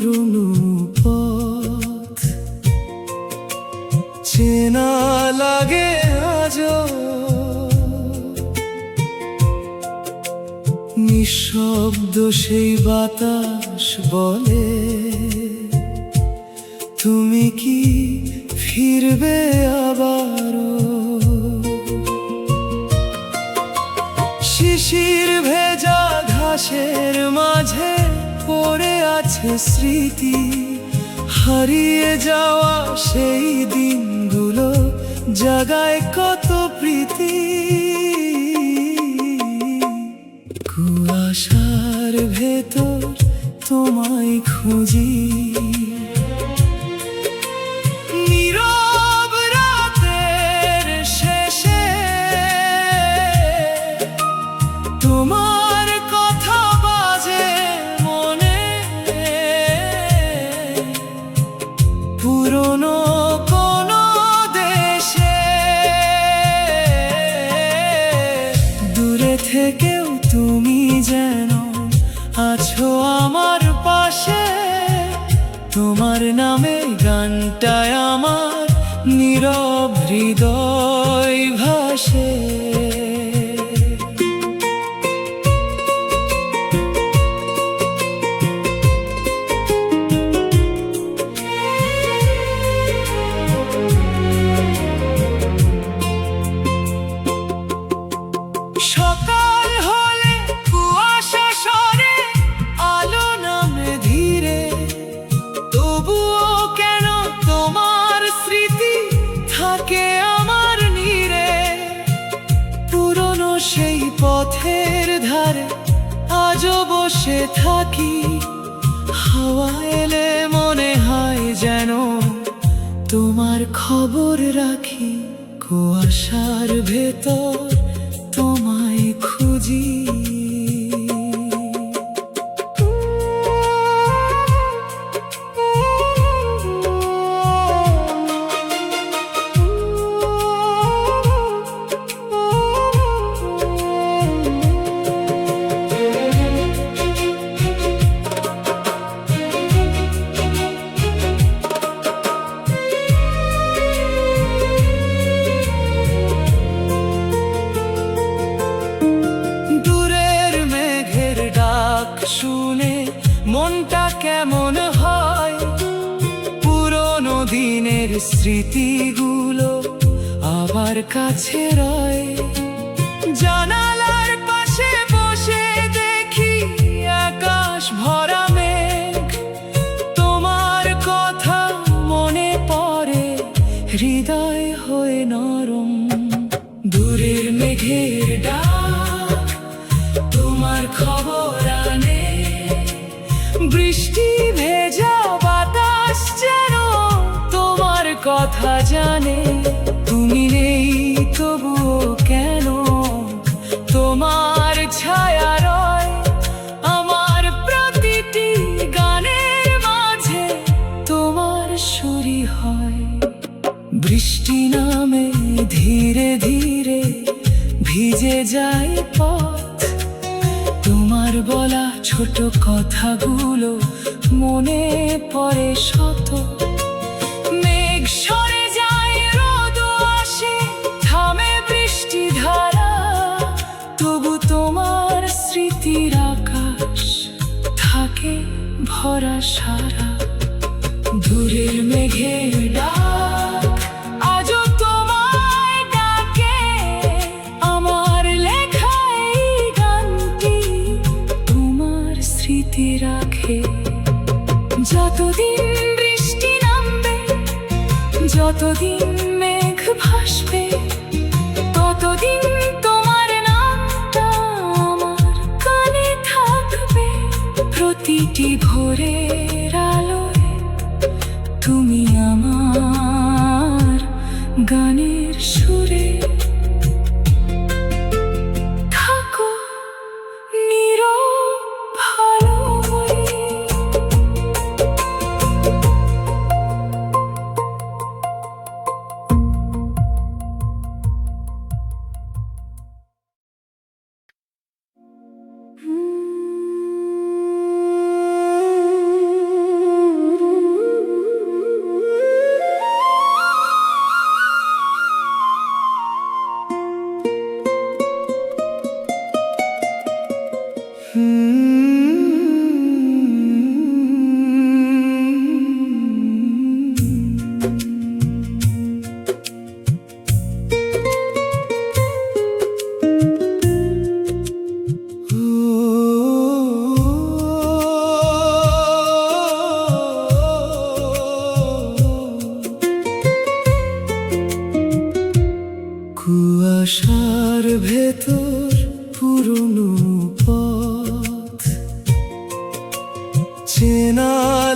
পুরনো পথ চেনা লাগে আজও, নিঃশব্দ সেই বাতাস বলে, তুমি কি ফিরবে আবারও? শিশির ভেজা ঘাসের মাঝে পড়ে আছে স্মৃতি, হারিয়ে যাওয়া সেই দিনগুলো জাগায় কত প্রীতি। কুয়াশার ভেতর তোমায় খুঁজি, নীরব রাতের শেষে তোমার কথা বাজে মনে, পুরনো কোনো দেশে। দূরে থেকেও তুমি যেন আছো আমার পাশে, তোমার নামে গানটায় আমার নীরব হৃদয় ভাসে। সকাল হলে কুয়াশা সরে, আলো নামে ধীরে, তবুও কেন তোমার স্মৃতি থাকে আমার নীড়ে। পুরনো সেই পথের ধারে আজও বসে থাকি, হাওয়া এলে মনে হয় যেন তোমার খবর রাখি। কুয়াশার ভেতর তোমায় খুঁজি, শুনে মনটা কেমন হয়। পুরনো দিনের স্মৃতিগুলো আবার কাছে রয়। জানালার পাশে বসে দেখি আকাশ ভরা মেঘ, তোমার কথা মনে পড়ে, হৃদয় হয়ে নরম। দূরের মেঘের ডাক তোমার খবর আনে, বৃষ্টি ভেজা বাতাস যেন তোমার কথা জানে। তুমি নেই তবুও কেন তোমার ছায়া রয় আমার প্রতিটি গানের মাঝে, তোমার সুরই হয়। বৃষ্টি নামে ধীরে ধীরে ভিজে যায় পথ, তোমার বলা ছোট কথাগুলো মনে পড়ে শত। মেঘ সরে যায়, রোদ আসে, থামে বৃষ্টি ধারা, তবু তোমার স্মৃতির আকাশ থাকে ভরা সারা। দূরের মেঘের ডাক আজও তোমায় ডাকে, আমার লেখা এই গানটি তোমার স্মৃতি রাখে। যতদিন বৃষ্টি নামবে, যতদিন মেঘ ভাসবে, ততদিন তোমার নামটা আমার কানে থাকবে। প্রতিটি ভোরের আলোয় তুমি আমার গানের সুরে থাকো নীরব ভালো।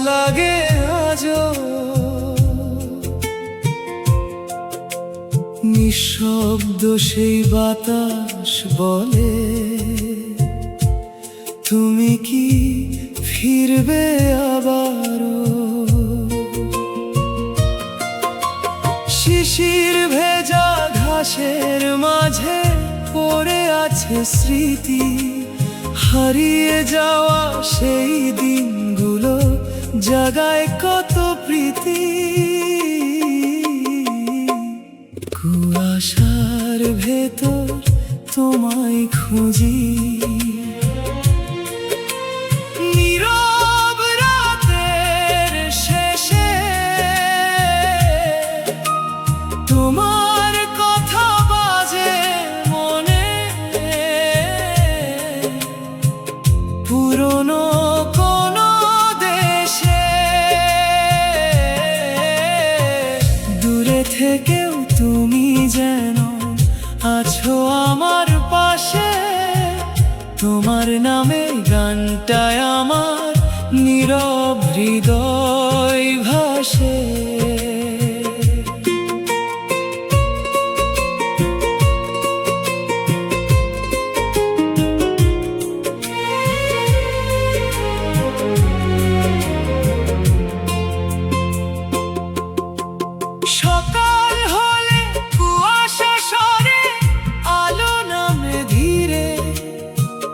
লাগে আজও। নিঃশব্দ সেই বাতাস বলে, তুমি কি ফিরবে আবারও? শিশির ভেজা ঘাসের মাঝে পড়ে আছে স্মৃতি, হারিয়ে যাওয়া সেই দিনগুলো জাগায় কত প্রীতি। কুয়াশার ভেতর তোমায় খুঁজি, নীরব রাতের শেষে তোমার কথা বাজে মনে। পুরনো কোনো দেশে দূরে থেকেও তুমি যেন আছো আমার পাশে। তোমার নামে গানটায় আমার নীরব হৃদয় ভাসে। সকাল হলে কুয়াশা সরে, আলো নামে ধীরে,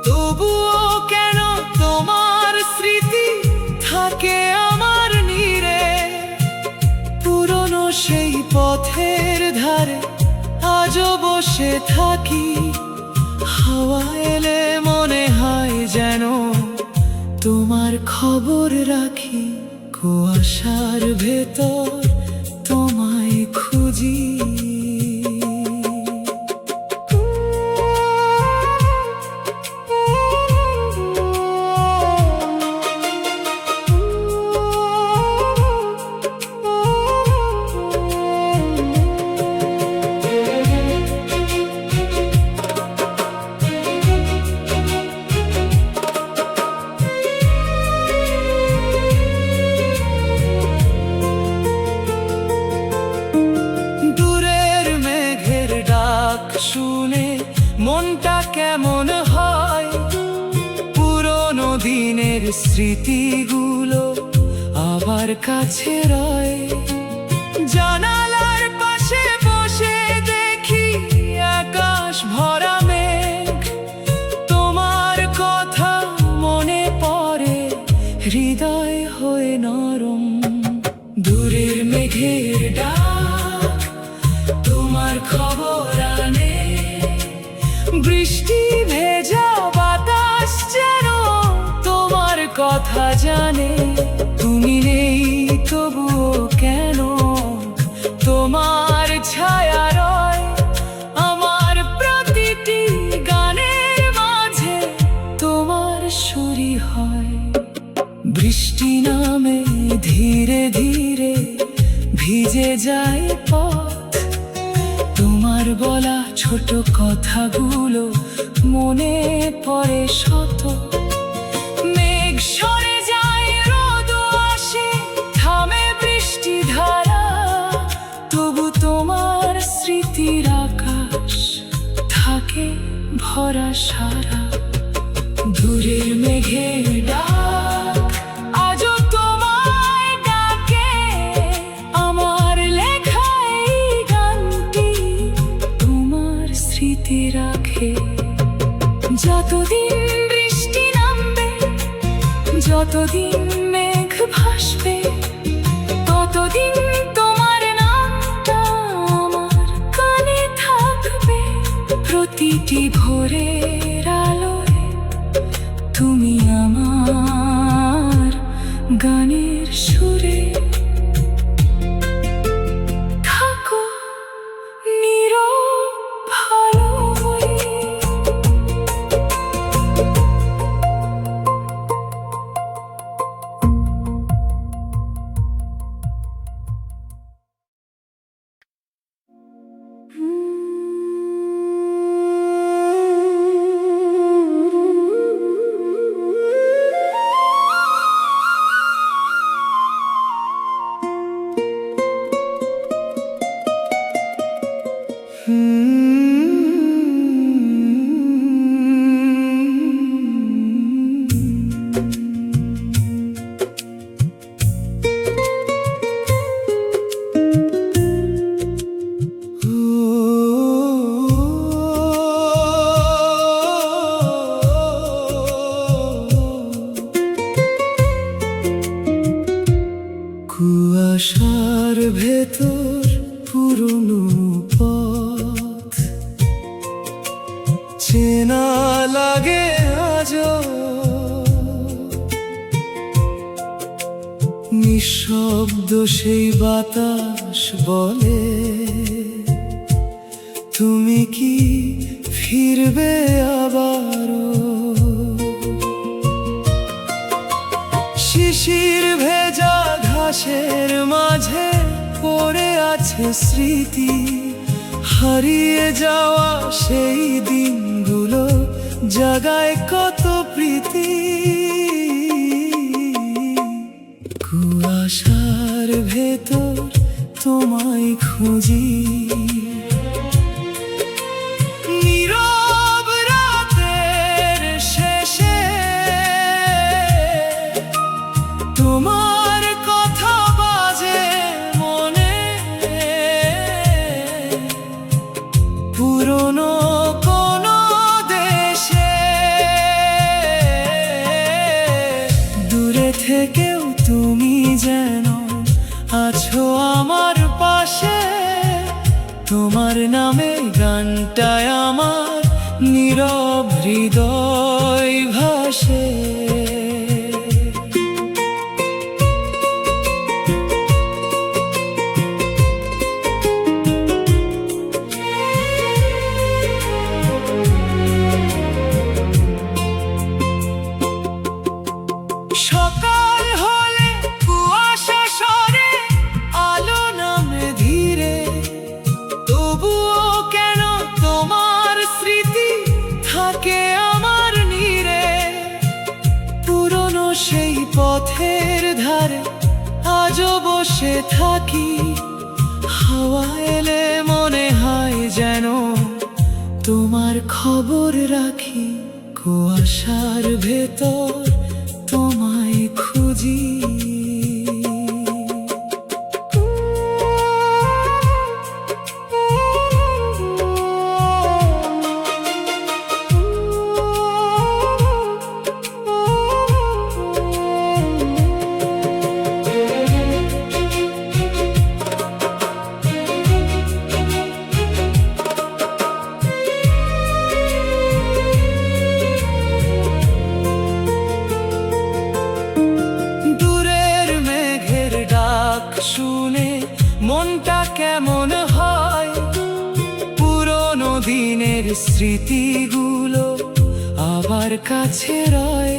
তবুও কেন তোমার স্মৃতি থাকে আমার নীড়ে। পুরনো সেই পথের ধারে আজও বসে থাকি, হাওয়া এলে মনে হয় যেন তোমার খবর রাখি। কুয়াশার ভেতর তোমায় খুঁজি। শুনে মনটা কেমন হয়, পুরনো দিনের স্মৃতিগুলো আবার কাছে রয়। জানালার পাশে বসে দেখি আকাশ ভরা মেঘ, তোমার কথা মনে পড়ে, হৃদয় হয়ে নরম। দূরের মেঘের ডাক তোমার খবর আনে, বৃষ্টি ভেজা বাতাস যেন তোমার কথা জানে। তুমি নেই তবুও কেন তোমার ছায়া রয় আমার প্রতিটি গানের মাঝে, তোমার সুরই হয়। বৃষ্টি নামে ধীরে ধীরে ভিজে যায় পথ, তোমার বলা ছোট কথাগুলো মনে পড়ে শত। মেঘ সরে যায়, রোদ আসে, থামে বৃষ্টি ধারা, তবু তোমার স্মৃতির আকাশ থাকে ভরা সারা। দূরের মেঘের ডাক আজও তোমায় ডাকে, আমার লেখা এই গানটি তোমার স্মৃতি রাখে। যতদিন বৃষ্টি নামবে, যতদিন মেঘ ভাসবে, ততদিন তোমার নামটা আমার কানে থাকবে। প্রতিটি ভোরের আলোয় তুমি আমার গানের সুরে থাকো নীরব ভালো হয়ে। কুয়াশার ভেতর পুরনো পথ চেনা লাগে আজও, নিঃশব্দ সেই বাতাস বলে, তুমি কি ফিরবে আবারও? শিশির ভেজা ঘাসের মাঝে পড়ে আছে স্মৃতি, হারিয়ে যাওয়া সেই দিনগুলো জাগায় কত প্রীতি। কুয়াশার ভেতর তোমায় খুঁজি, নীরব রাতের শেষে তোমার কথা বাজে মনে, পুরনো কোনো দেশে। দূরে থেকেও তুমি যেন আছো আমার পাশে, তোমার নামে গানটায় আমার নীরব হৃদয় ভাসে। সকাল হলে কুয়াশা সরে, আলো নামে ধীরে, তবুও কেন তোমার স্মৃতি থাকে আমার নীড়ে। পুরনো সেই পথের ধারে আজও বসে থাকি, হাওয়া এলে মনে হয় যেন তোমার খবর রাখি। কুয়াশার ভেতর তোমায় খুঁজি, শুনে মনটা কেমন হয়, পুরনো দিনের স্মৃতিগুলো আবার কাছে রয়।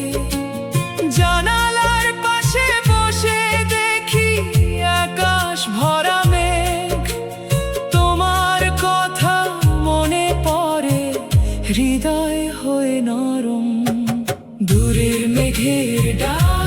জানালার পাশে বসে দেখি আকাশ ভরা মেঘ, তোমার কথা মনে পড়ে, হৃদয় হয়ে নরম। দূরের মেঘের ডাক